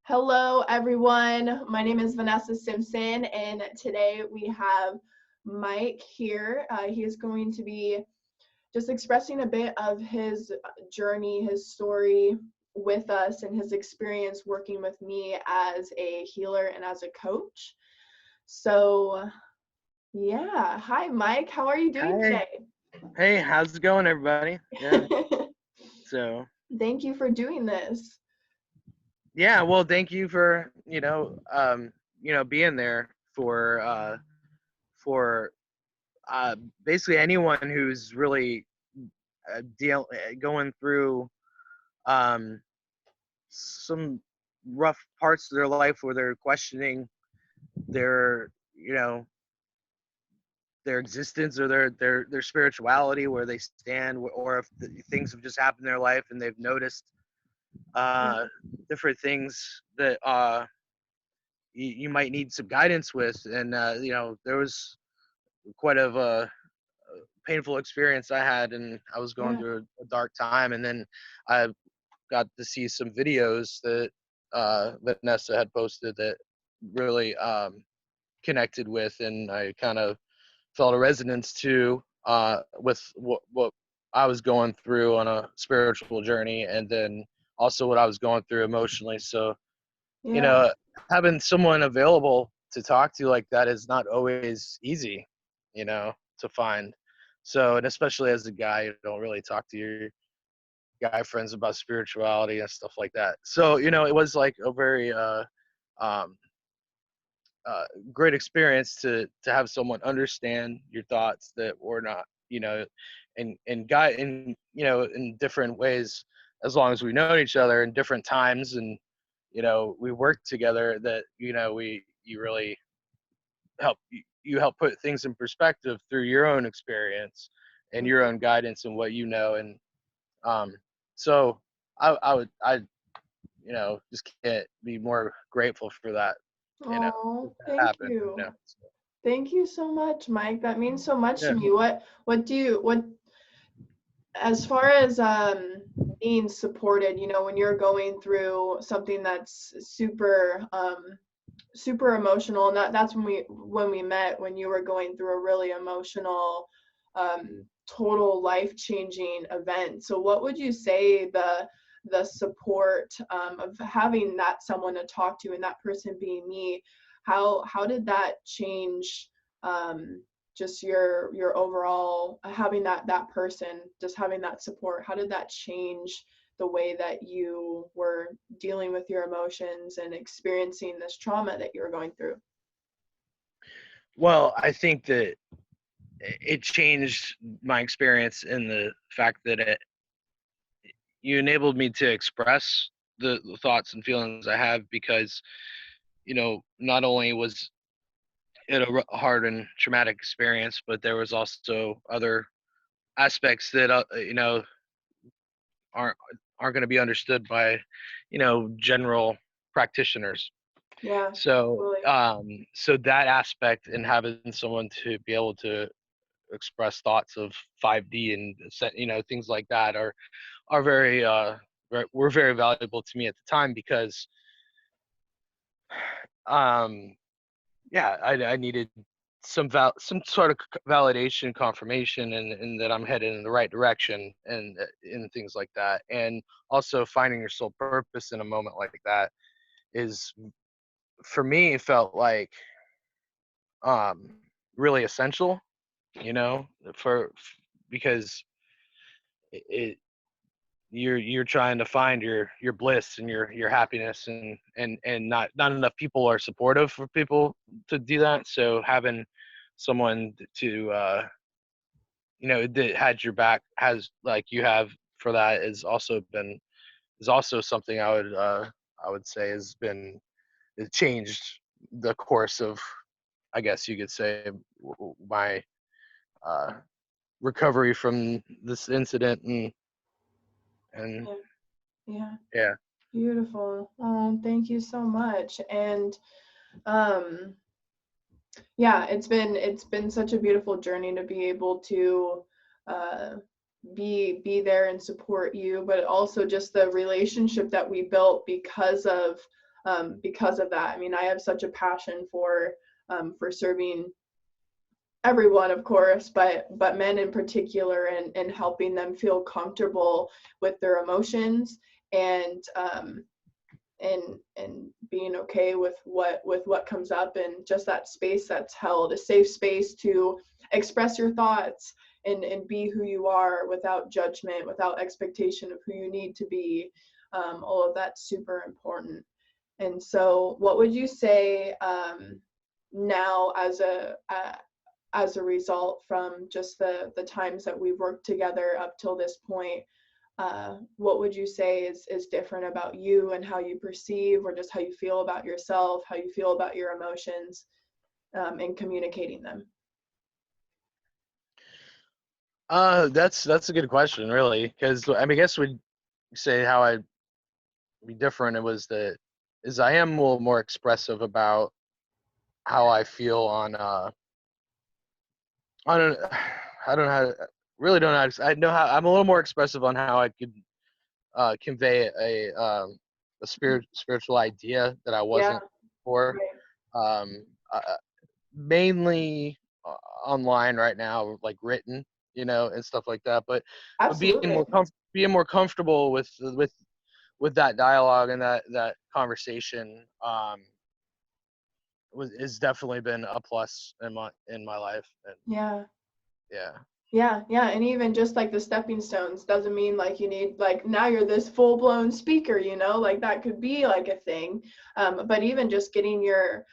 Hello, everyone. My name is Vanessa Simpson, and today we have Mike here. He is going to be just expressing a bit of his journey, his story with us, and his experience working with me as a healer and as a coach. So, yeah. Hi, Mike. How are you doing Hey, today? hey, how's it going, everybody? Yeah. So, Thank you for doing this. yeah. Well, thank you for being there for basically anyone who's really going through um some rough parts of their life where they're questioning their their existence or their spirituality, where they stand, or if things have just happened in their life and they've noticed uh, different things that you might need some guidance with. And there was quite of a painful experience I had, and I was going Yeah. through a dark time. And then I got to see some videos that Vanessa had posted that really connected with, and I kind of felt a resonance to with what I was going through on a spiritual journey, and then also what I was going through emotionally. So, you Yeah. know, having someone available to talk to like that is not always easy, to find. So, and especially as a guy, you don't really talk to your guy friends about spirituality and stuff like that. So, it was like a very um, uh, great experience to have someone understand your thoughts that were not, and guy in in different ways, as long as we know each other in different times, and we worked together, that you really you help put things in perspective through your own experience and your own guidance and what and um so I just can't be more grateful for that, Oh, that thank happened. you. Thank you so much, Mike. That means so much to Yeah. me. What as far as being supported, when you're going through something that's super emotional, and that's when we met, when you were going through a really emotional total life-changing event. So what would you say the support of having that someone to talk to, and that person being me, how did that change just your overall, having that person, just having that support, how did that change the way that you were dealing with your emotions and experiencing this trauma that you were going through? Well, I think that it changed my experience in the fact that you enabled me to express the thoughts and feelings I have, because not only was it a hard and traumatic experience, but there was also other aspects that aren't aren't going to be understood by general practitioners. Yeah, So totally. so that aspect, and having someone to be able to express thoughts of 5D and things like that are very were very valuable to me at the time, because um yeah, I needed some sort of validation, confirmation, and that I'm headed in the right direction, and things like that. And also finding your soul purpose in a moment like that is, for me, it felt like um really essential, you know for because it you're trying to find your bliss and your happiness, and not enough people are supportive for people to do that. So having someone to that had your back, has like you have, for that, is also something I would say it changed the course of, I guess you could say, my uh recovery from this incident. And Yeah, yeah, yeah. beautiful. Oh, thank you so much. And um yeah, it's been such a beautiful journey to be able to uh be there and support you, but also just the relationship that we built because of because of that. I mean, I have such a passion for serving everyone, of course, but men in particular, and helping them feel comfortable with their emotions, and being okay with what comes up, and just that space that's held, a safe space to express your thoughts, and be who you are without judgment, without expectation of who you need to be. All of that's super important. And so what would you say, now, as a result from just the times that we've worked together up till this point, what would you say is different about you, and how you perceive, or just how you feel about yourself, how you feel about your emotions, and communicating them? That's a good question, really, because I mean, I guess we'd say how I'd be different. It was that is I am a little more expressive about how I feel on a, I don't know how to, really don't know how to, I know how I'm a little more expressive on how I could convey a spiritual idea that I Yeah, wasn't before. right. Um, Mainly online right now, like written, and stuff like that. But Absolutely. being more comfortable with that dialogue and that conversation is definitely been a plus in my life. And Yeah. yeah. Yeah, and even just like the stepping stones doesn't mean like you need, like, now you're this full-blown speaker, like that could be like a thing. But even just getting your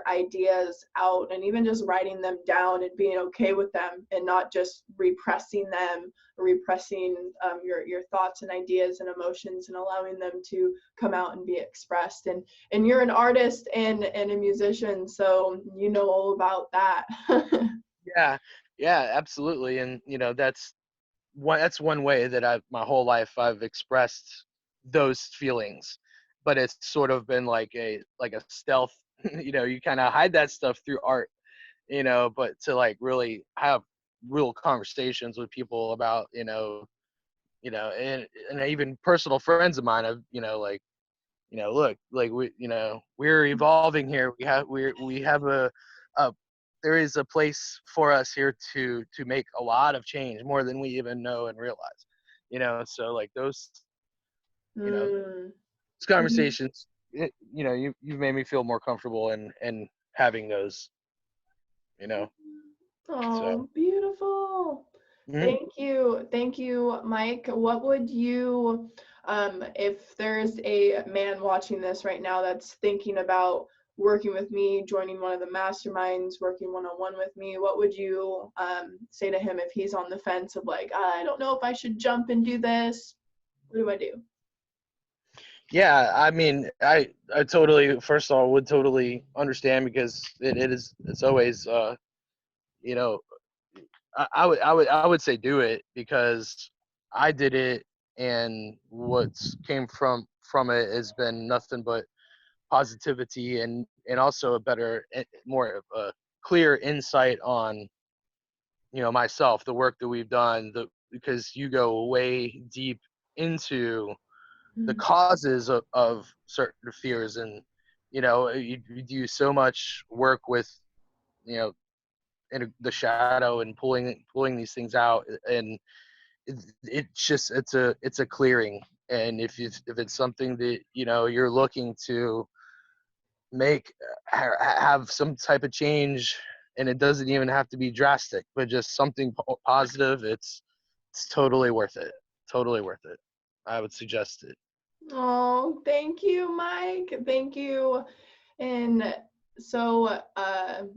ideas out, and even just writing them down, and being okay with them, and not just repressing them, or repressing your thoughts and ideas and emotions, and allowing them to come out and be expressed. And you're an artist and a musician, so you know all about that. Yeah, yeah, absolutely. And that's one way that my whole life I've expressed those feelings, but it's sort of been like a stealth. You kind of hide that stuff through art, but to like really have real conversations with people about, and even personal friends of mine have, like, look, like we're evolving here. We have a there is a place for us here to make a lot of change, more than we even know and realize. So like you know Mm. those Mhm. conversations, you've made me feel more comfortable in having those, you know. So Oh, beautiful. mhm. Thank you, Mike. What would you, if there's a man watching this right now that's thinking about working with me, joining one of the masterminds, working one-on-one with me, what would you say to him if he's on the fence of like, I don't know if I should jump and do this? What do I do? Yeah, I mean, I totally, first of all, would totally understand, because it's always, you know I would say do it, because I did it, and what's came from it has been nothing but positivity, and also a better, more of a clear insight on, myself, the work that we've done, because you go way deep into the Mm. causes of certain fears, and you do so much work with, in the shadow, and pulling these things out, and it's a clearing. And if it's something that you're looking to make, have some type of change, and it doesn't even have to be drastic, but just something positive, it's totally worth it. Totally worth it. I would suggest it. Oh, thank you, Mike. Thank you. And so,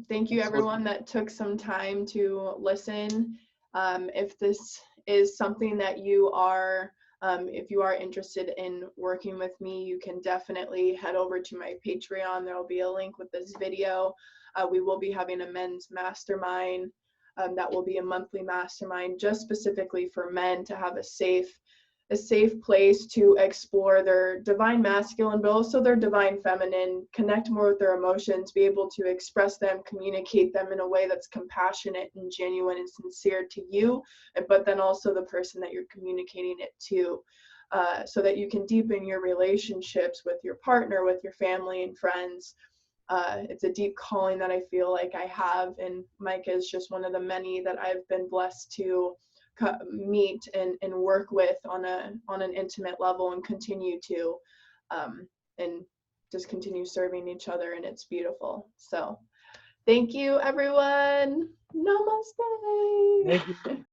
thank you Absolutely. everyone that took some time to listen. If this is something that if you are interested in working with me, you can definitely head over to my Patreon. There will be a link with this video. We will be having a men's mastermind. That will be a monthly mastermind just specifically for men, to have a safe place to explore their divine masculine, but also their divine feminine, connect more with their emotions, be able to express them, communicate them in a way that's compassionate and genuine and sincere to you, but then also the person that you're communicating it to. so that you can deepen your relationships with your partner, with your family and friends. It's a deep calling that I feel like I have, and Mike is just one of the many that I've been blessed to meet and work with on an intimate level, and continue to, and just continue serving each other, and it's beautiful. So thank you, everyone. Namaste. Thank you.